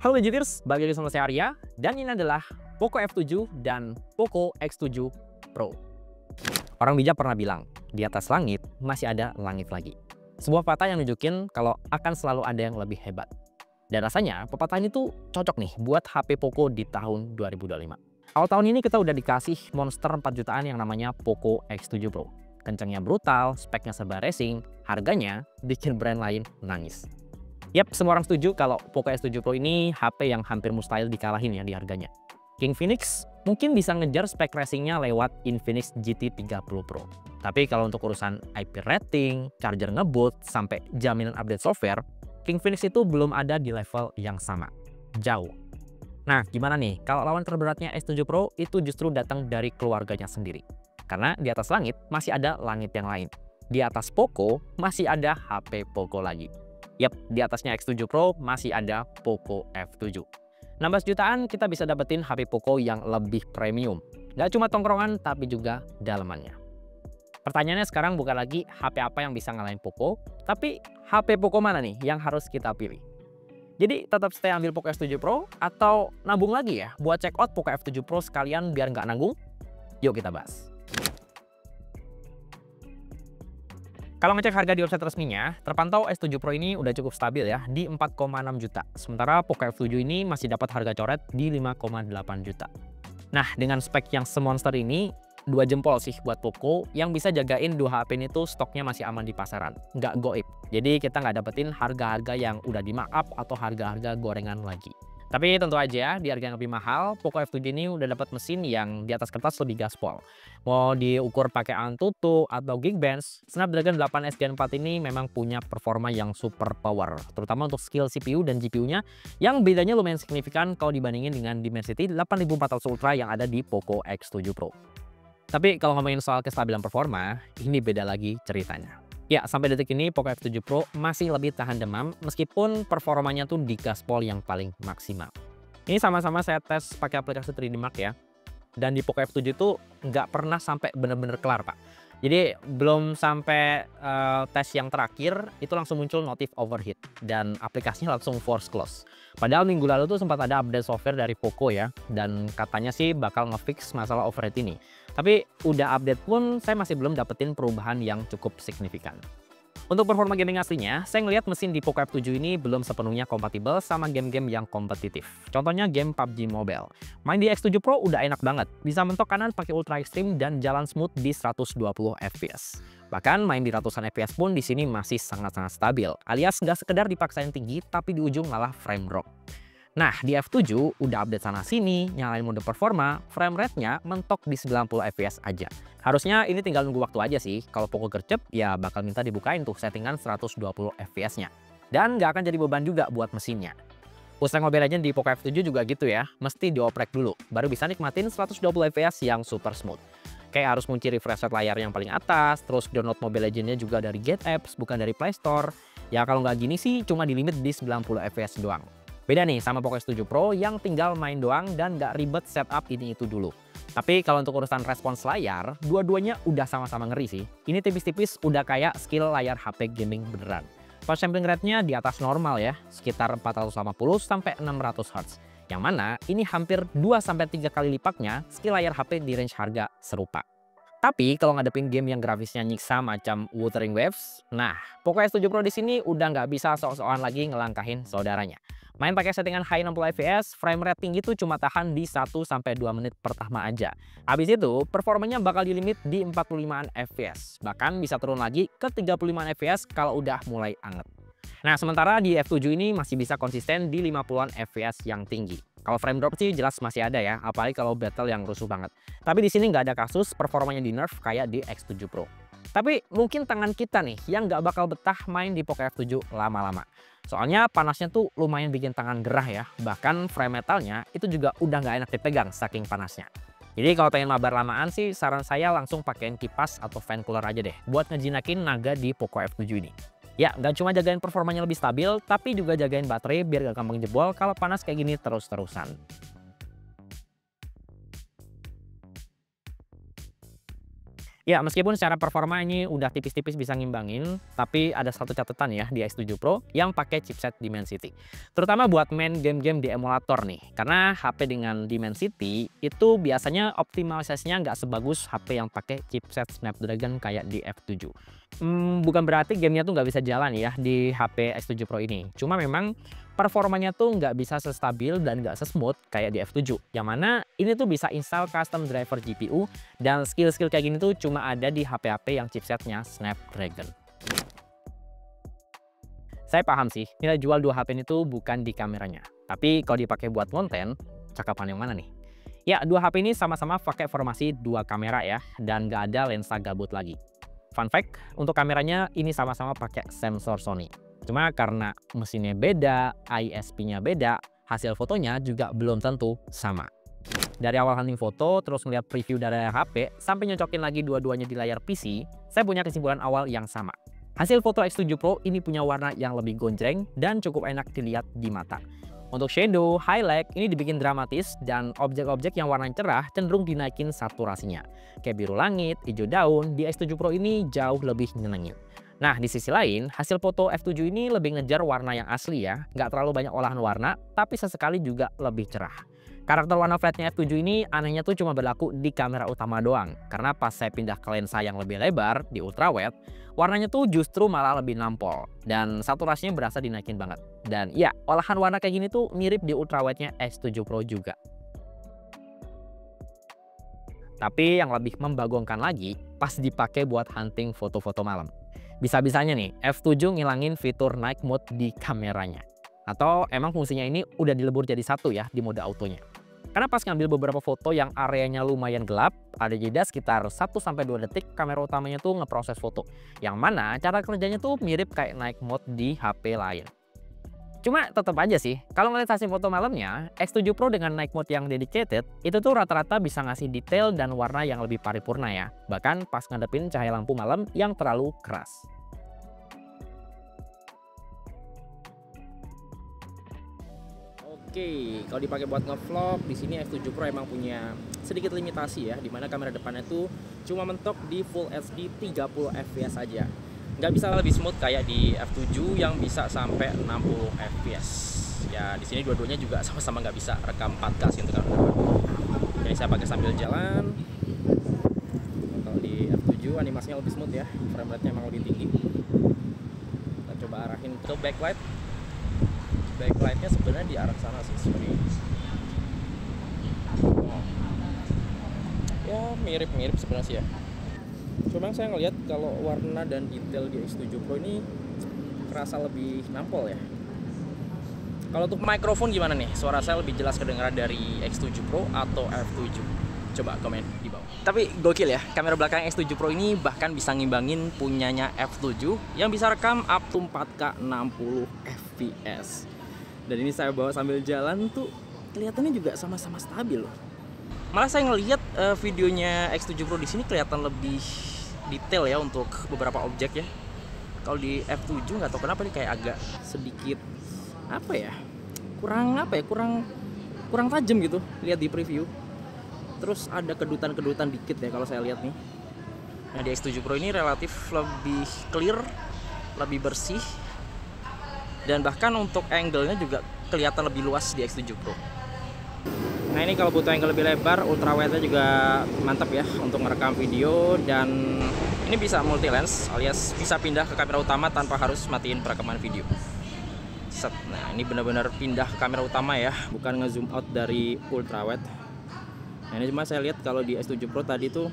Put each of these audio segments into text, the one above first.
Halo Legiters, balik lagi sama saya Arya, dan ini adalah Poco F7 dan Poco X7 Pro. Orang bijak pernah bilang, di atas langit masih ada langit lagi. Sebuah patah yang nunjukin kalau akan selalu ada yang lebih hebat. Dan rasanya pepatah ini tuh cocok nih buat HP Poco di tahun 2025. Awal tahun ini kita udah dikasih monster 4 jutaan yang namanya Poco X7 Pro. Kencangnya brutal, speknya serba racing, harganya bikin brand lain nangis. Yap, semua orang setuju kalau Poco X7 Pro ini HP yang hampir mustahil dikalahin ya di harganya. King Phoenix mungkin bisa ngejar spek racingnya lewat Infinix GT30 Pro. Tapi kalau untuk urusan IP rating, charger ngebut, sampai jaminan update software, King Phoenix itu belum ada di level yang sama. Jauh. Nah, gimana nih kalau lawan terberatnya X7 Pro itu justru datang dari keluarganya sendiri? Karena di atas langit masih ada langit yang lain. Di atas Poco masih ada HP Poco lagi. Yap, di atasnya X7 Pro masih ada Poco F7. 16 jutaan kita bisa dapetin HP Poco yang lebih premium. Nggak cuma tongkrongan, tapi juga dalemannya. Pertanyaannya sekarang bukan lagi HP apa yang bisa ngalahin Poco, tapi HP Poco mana nih yang harus kita pilih. Jadi tetap stay ambil Poco F7 Pro atau nabung lagi ya buat check out Poco F7 Pro sekalian biar nggak nanggung? Yuk kita bahas. Kalau ngecek harga di website resminya, terpantau S7 Pro ini udah cukup stabil ya, di 4,6 juta. Sementara Poco F7 ini masih dapat harga coret di 5,8 juta. Nah, dengan spek yang semonster ini, 2 jempol sih buat Poco yang bisa jagain dua HP ini tuh stoknya masih aman di pasaran, nggak goib. Jadi kita nggak dapetin harga-harga yang udah di markup atau harga-harga gorengan lagi. Tapi tentu aja di harga yang lebih mahal, Poco F7 ini udah dapat mesin yang di atas kertas lebih gaspol. Mau diukur pakai Antutu atau Geekbench, Snapdragon 8S Gen 4 ini memang punya performa yang super power, terutama untuk skill CPU dan GPU-nya yang bedanya lumayan signifikan kalau dibandingin dengan Dimensity 8400 Ultra yang ada di Poco X7 Pro. Tapi kalau ngomongin soal kestabilan performa, ini beda lagi ceritanya. Ya, sampai detik ini Poco F7 Pro masih lebih tahan demam meskipun performanya tuh di gaspol yang paling maksimal. Ini sama-sama saya tes pakai aplikasi 3D Mark ya. Dan di Poco F7 itu nggak pernah sampai bener-bener kelar, Pak. Jadi belum sampai tes yang terakhir itu langsung muncul notif overheat dan aplikasinya langsung force close. Padahal minggu lalu tuh sempat ada update software dari Poco ya, dan katanya sih bakal ngefix masalah overheat ini. Tapi udah update pun saya masih belum dapetin perubahan yang cukup signifikan. Untuk performa gaming aslinya, saya ngelihat mesin di Poco F7 ini belum sepenuhnya kompatibel sama game-game yang kompetitif. Contohnya game PUBG Mobile. Main di X7 Pro udah enak banget, bisa mentok kanan pakai Ultra Extreme dan jalan smooth di 120 fps. Bahkan main di ratusan fps pun di sini masih sangat-sangat stabil, alias nggak sekedar dipaksain tinggi tapi di ujung malah frame drop. Nah, di F7 udah update sana-sini, nyalain mode performa, frame rate-nya mentok di 90 fps aja. Harusnya ini tinggal nunggu waktu aja sih, kalau Poco gercep ya bakal minta dibukain tuh settingan 120 fps-nya. Dan nggak akan jadi beban juga buat mesinnya. Usai Mobile Legends di Poco F7 juga gitu ya, mesti dioprek dulu, baru bisa nikmatin 120 fps yang super smooth. Kayak harus kunci refresh rate layar yang paling atas, terus download Mobile Legends-nya juga dari Get Apps, bukan dari Play Store. Ya kalau nggak gini sih, cuma di limit di 90 fps doang. Beda nih sama Poco X7 Pro yang tinggal main doang dan nggak ribet setup ini itu dulu. Tapi kalau untuk urusan respons layar, dua-duanya udah sama-sama ngeri sih. Ini tipis-tipis udah kayak skill layar HP gaming beneran. Pas sampling rate-nya di atas normal ya, sekitar 450-600 Hz. Yang mana ini hampir 2-3 kali lipatnya skill layar HP di range harga serupa. Tapi kalau ngadepin game yang grafisnya nyiksa macam Wuthering Waves, nah Poco X7 Pro di sini udah nggak bisa sok-sokan lagi ngelangkahin saudaranya. Main pakai settingan high 60 fps, frame rate tinggi tuh cuma tahan di 1-2 menit pertama aja. Habis itu, performanya bakal di limit di 45an fps. Bahkan bisa turun lagi ke 35an fps kalau udah mulai anget. Nah, sementara di F7 ini masih bisa konsisten di 50an fps yang tinggi. Kalau frame drop sih jelas masih ada ya, apalagi kalau battle yang rusuh banget. Tapi di sini nggak ada kasus performanya di nerf kayak di X7 Pro. Tapi mungkin tangan kita nih yang nggak bakal betah main di Poco F7 lama-lama. Soalnya panasnya tuh lumayan bikin tangan gerah ya, bahkan frame metalnya itu juga udah nggak enak dipegang saking panasnya. Jadi kalau pengen mabar lamaan sih, saran saya langsung pakein kipas atau fan cooler aja deh, buat ngejinakin naga di Poco F7 ini. Ya, nggak cuma jagain performanya lebih stabil, tapi juga jagain baterai biar gak gampang jebol kalau panas kayak gini terus-terusan. Ya, meskipun secara performa ini udah tipis-tipis bisa ngimbangin, tapi ada satu catatan ya di X7 Pro yang pakai chipset Dimensity. Terutama buat main game-game di emulator nih. Karena HP dengan Dimensity itu biasanya optimalisasinya nggak sebagus HP yang pakai chipset Snapdragon kayak di F7. Bukan berarti gamenya tuh nggak bisa jalan ya di HP X7 Pro ini. Cuma memang performanya tuh nggak bisa sestabil dan nggak sesmooth kayak di F7. Yang mana ini tuh bisa install custom driver GPU dan skill-skill kayak gini tuh cuma ada di HP-HP yang chipsetnya Snapdragon. Saya paham sih, nilai jual dua HP ini tuh bukan di kameranya. Tapi kalau dipakai buat konten, cakapan yang mana nih? Ya, dua HP ini sama-sama pakai formasi dua kamera ya, dan nggak ada lensa gabut lagi. Fun fact, untuk kameranya ini sama-sama pakai sensor Sony. Cuma karena mesinnya beda, ISP-nya beda, hasil fotonya juga belum tentu sama. Dari awal hunting foto, terus ngeliat preview dari layar HP, sampai nyocokin lagi dua-duanya di layar PC, saya punya kesimpulan awal yang sama. Hasil foto X7 Pro ini punya warna yang lebih gonjreng dan cukup enak dilihat di mata. Untuk shadow, highlight ini dibikin dramatis dan objek-objek yang warnanya cerah cenderung dinaikin saturasinya. Kayak biru langit, hijau daun, di X7 Pro ini jauh lebih nyenengin. Nah, di sisi lain, hasil foto F7 ini lebih ngejar warna yang asli ya. Nggak terlalu banyak olahan warna, tapi sesekali juga lebih cerah. Karakter warna flatnya F7 ini anehnya tuh cuma berlaku di kamera utama doang. Karena pas saya pindah ke lensa yang lebih lebar, di ultrawide, warnanya tuh justru malah lebih nampol. Dan saturasinya berasa dinaikin banget. Dan ya, olahan warna kayak gini tuh mirip di ultrawide-nya X7 Pro juga. Tapi yang lebih membagongkan lagi, pas dipakai buat hunting foto-foto malam. Bisa-bisanya nih, F7 ngilangin fitur night mode di kameranya. Atau emang fungsinya ini udah dilebur jadi satu ya di mode autonya. Karena pas ngambil beberapa foto yang areanya lumayan gelap, ada jeda sekitar 1-2 detik kamera utamanya tuh ngeproses foto. Yang mana cara kerjanya tuh mirip kayak night mode di HP lain. Cuma tetap aja sih, kalau ngeliat hasil foto malamnya, X7 Pro dengan night mode yang dedicated, itu tuh rata-rata bisa ngasih detail dan warna yang lebih paripurna ya. Bahkan pas ngadepin cahaya lampu malam yang terlalu keras. Oke, kalau dipakai buat ngevlog, di sini X7 Pro emang punya sedikit limitasi ya, dimana kamera depannya tuh cuma mentok di Full HD 30 fps aja. Nggak bisa lebih smooth kayak di F7 yang bisa sampai 60 fps. Ya, di sini dua-duanya juga sama-sama nggak bisa rekam 4K sih untuk kamera depan. Jadi saya pakai sambil jalan. Kalau di F7 animasinya lebih smooth ya, frame rate-nya emang lebih tinggi. Kita coba arahin ke backlight. Backlightnya sebenarnya di arah sana sih sebenarnya. Ya mirip-mirip sebenarnya sih ya. Cuma saya ngelihat kalau warna dan detail di X7 Pro ini kerasa lebih nampol ya. Kalau untuk mikrofon gimana nih? Suara saya lebih jelas kedengaran dari X7 Pro atau F7? Coba komen di bawah. Tapi gokil ya, kamera belakang X7 Pro ini bahkan bisa ngimbangin punyanya F7 yang bisa rekam up to 4K 60 fps. Dan ini saya bawa sambil jalan tuh kelihatannya juga sama-sama stabil loh. Malah saya ngelihat videonya X7 Pro di sini kelihatan lebih detail ya untuk beberapa objek ya. Kalau di F7 nggak tahu kenapa nih kayak agak sedikit kurang tajam gitu lihat di preview. Terus ada kedutan-kedutan dikit ya kalau saya lihat nih. Nah di X7 Pro ini relatif lebih clear, lebih bersih. Dan bahkan untuk angle-nya juga kelihatan lebih luas di X7 Pro. Nah ini kalau butuh angle lebih lebar, ultrawide-nya juga mantap ya untuk merekam video. Dan ini bisa multi lens alias bisa pindah ke kamera utama tanpa harus matiin perekaman video. Set. Nah ini benar-benar pindah ke kamera utama ya, bukan nge-zoom out dari ultrawide. Nah ini cuma saya lihat kalau di S7 Pro tadi tuh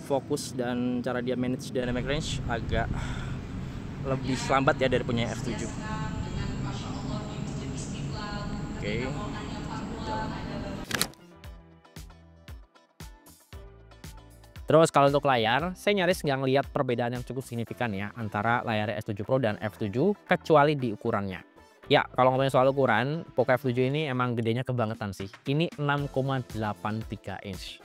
fokus dan cara dia manage dynamic range agak lebih lambat ya dari punya F7. Oke. Terus kalau untuk layar, saya nyaris nggak ngelihat perbedaan yang cukup signifikan ya antara layar S7 Pro dan F7 kecuali di ukurannya. Ya, kalau ngomongin soal ukuran, Poco F7 ini emang gedenya kebangetan sih. Ini 6,83 inch.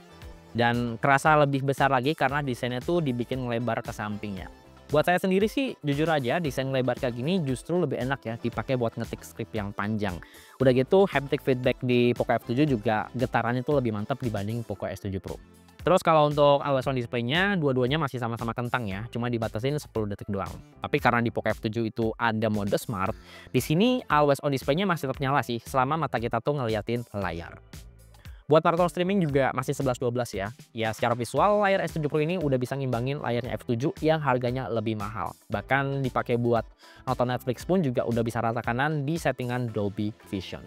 Dan kerasa lebih besar lagi karena desainnya tuh dibikin lebar ke sampingnya. Buat saya sendiri sih, jujur aja desain lebar kayak gini justru lebih enak ya dipakai buat ngetik skrip yang panjang. Udah gitu, haptic feedback di Poco F7 juga getarannya tuh lebih mantap dibanding Poco S7 Pro. Terus kalau untuk always on display-nya, dua-duanya masih sama-sama kentang ya, cuma dibatasin 10 detik doang. Tapi karena di Poco F7 itu ada mode smart, di sini always on display-nya masih tetap nyala sih, selama mata kita tuh ngeliatin layar. Buat marathon streaming juga masih 11-12 ya. Ya secara visual layar S7 Pro ini udah bisa ngimbangin layarnya F7 yang harganya lebih mahal. Bahkan dipakai buat nonton Netflix pun juga udah bisa rata kanan di settingan Dolby Vision.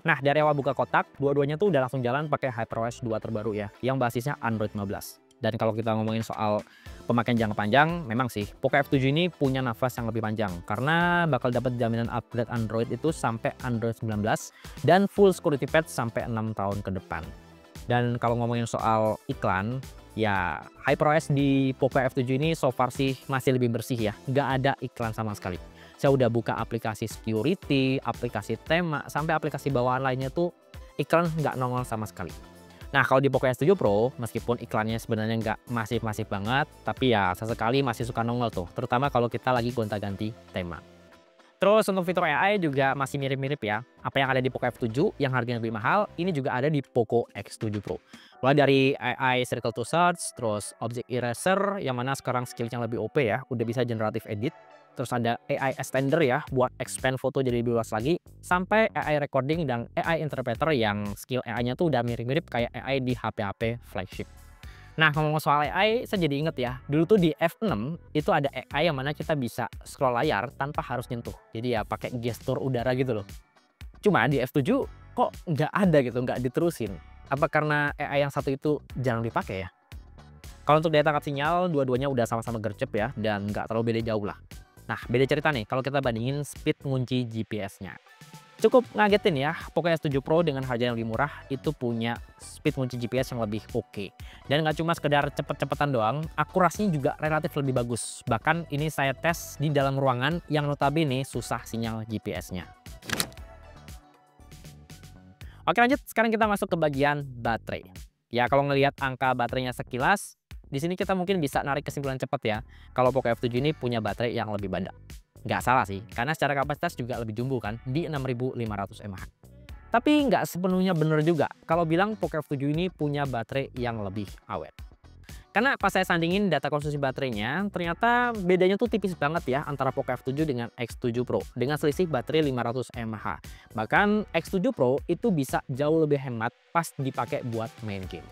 Nah dari awal buka kotak, dua-duanya tuh udah langsung jalan pakai HyperOS 2 terbaru ya, yang basisnya Android 15. Dan kalau kita ngomongin soal pemakaian jangka panjang, memang sih Poco F7 ini punya nafas yang lebih panjang karena bakal dapat jaminan upgrade Android itu sampai Android 19 dan full security patch sampai 6 tahun ke depan. Dan kalau ngomongin soal iklan, ya HyperOS di Poco F7 ini so far sih masih lebih bersih ya, nggak ada iklan sama sekali. Saya udah buka aplikasi security, aplikasi tema, sampai aplikasi bawaan lainnya tuh iklan nggak nongol sama sekali. Nah kalau di Poco S7 Pro, meskipun iklannya sebenarnya nggak masif-masif banget, tapi ya sesekali masih suka nongol tuh, terutama kalau kita lagi gonta-ganti tema. Terus untuk fitur AI juga masih mirip-mirip ya. Apa yang ada di Poco F7 yang harganya lebih mahal, ini juga ada di Poco X7 Pro. Mulai dari AI Circle to Search, terus Object Eraser, yang mana sekarang skillnya lebih OP ya, udah bisa generative edit. Terus ada AI Extender ya, buat expand foto jadi lebih luas lagi. Sampai AI Recording dan AI Interpreter yang skill AI-nya tuh udah mirip-mirip kayak AI di HP-HP flagship. Nah ngomong soal AI, saya jadi inget ya, dulu tuh di F6 itu ada AI yang mana kita bisa scroll layar tanpa harus nyentuh. Jadi ya pakai gestur udara gitu loh. Cuma di F7 kok nggak ada gitu, nggak diterusin. Apa karena AI yang satu itu jarang dipakai ya? Kalau untuk daya tangkap sinyal, dua-duanya udah sama-sama gercep ya, dan nggak terlalu beda jauh lah. Nah, beda cerita nih kalau kita bandingin speed ngunci GPS-nya. Cukup ngagetin ya, Poco S7 Pro dengan harga yang lebih murah itu punya speed ngunci GPS yang lebih oke. Dan nggak cuma sekedar cepet-cepetan doang, akurasinya juga relatif lebih bagus. Bahkan ini saya tes di dalam ruangan yang notabene susah sinyal GPS-nya. Oke lanjut, sekarang kita masuk ke bagian baterai. Ya kalau ngelihat angka baterainya sekilas, di sini kita mungkin bisa narik kesimpulan cepat ya, kalau Poco F7 ini punya baterai yang lebih banyak. Nggak salah sih, karena secara kapasitas juga lebih jumbo kan, di 6500 mAh. Tapi nggak sepenuhnya bener juga, kalau bilang Poco F7 ini punya baterai yang lebih awet. Karena pas saya sandingin data konsumsi baterainya, ternyata bedanya tuh tipis banget ya antara Poco F7 dengan X7 Pro, dengan selisih baterai 500 mAh. Bahkan X7 Pro itu bisa jauh lebih hemat pas dipakai buat main game.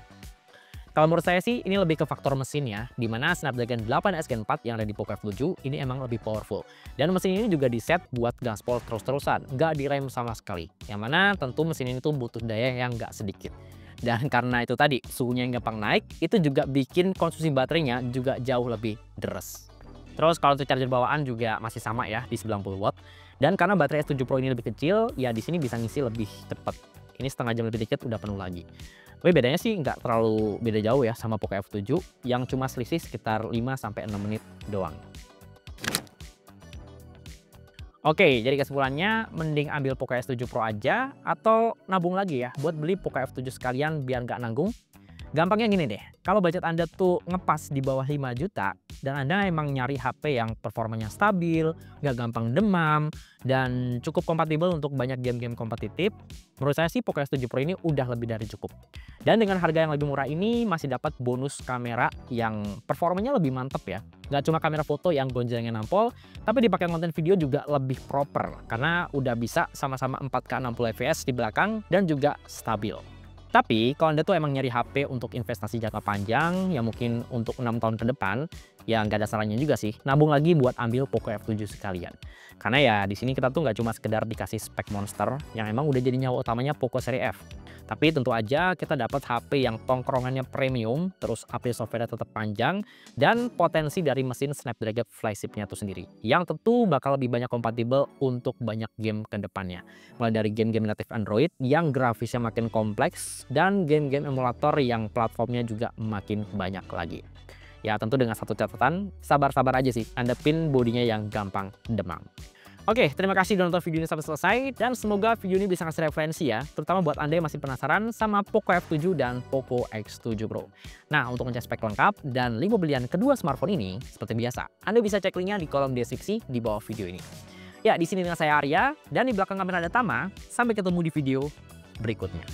Kalau menurut saya sih ini lebih ke faktor mesin ya, di mana Snapdragon 8 Gen 4 yang ada di Poco F7 ini emang lebih powerful. Dan mesin ini juga diset buat gaspol terus-terusan, nggak direm sama sekali. Yang mana tentu mesin ini tuh butuh daya yang nggak sedikit. Dan karena itu tadi, suhunya yang gampang naik, itu juga bikin konsumsi baterainya juga jauh lebih deres. Terus kalau untuk charger bawaan juga masih sama ya, di 90 watt. Dan karena baterai S7 Pro ini lebih kecil, ya di sini bisa ngisi lebih cepat. Ini setengah jam lebih dikit udah penuh lagi. Tapi bedanya sih nggak terlalu beda jauh ya sama Poco F7 yang cuma selisih sekitar 5-6 menit doang. Oke, jadi kesimpulannya mending ambil Poco S7 Pro aja atau nabung lagi ya buat beli Poco F7 sekalian biar nggak nanggung. Gampangnya gini deh, kalau budget Anda tuh ngepas di bawah 5 juta dan Anda emang nyari HP yang performanya stabil, nggak gampang demam, dan cukup kompatibel untuk banyak game-game kompetitif, menurut saya sih Poco S7 Pro ini udah lebih dari cukup. Dan dengan harga yang lebih murah ini masih dapat bonus kamera yang performanya lebih mantep ya. Nggak cuma kamera foto yang gonjangnya nampol, tapi dipakai konten video juga lebih proper karena udah bisa sama-sama 4K 60 fps di belakang dan juga stabil. Tapi kalau Anda tuh emang nyari HP untuk investasi jangka panjang, ya mungkin untuk 6 tahun ke depan, ya nggak ada salahnya juga sih nabung lagi buat ambil Poco F7 sekalian. Karena ya di sini kita tuh nggak cuma sekedar dikasih spek monster yang emang udah jadi nyawa utamanya Poco seri F. Tapi tentu aja kita dapat HP yang tongkrongannya premium, terus update software tetap panjang, dan potensi dari mesin Snapdragon flagship-nya itu sendiri. Yang tentu bakal lebih banyak kompatibel untuk banyak game ke depannya. Mulai dari game-game native Android yang grafisnya makin kompleks, dan game-game emulator yang platformnya juga makin banyak lagi. Ya tentu dengan satu catatan, sabar-sabar aja sih, hadapin bodinya yang gampang demam. Oke, terima kasih udah nonton video ini sampai selesai, dan semoga video ini bisa ngasih referensi ya, terutama buat Anda yang masih penasaran sama Poco F7 dan Poco X7 Pro. Nah, untuk ngecek spek lengkap dan link pembelian kedua smartphone ini, seperti biasa, Anda bisa cek linknya di kolom deskripsi di bawah video ini. Ya, di sini dengan saya Arya, dan di belakang kamera ada Tama. Sampai ketemu di video berikutnya.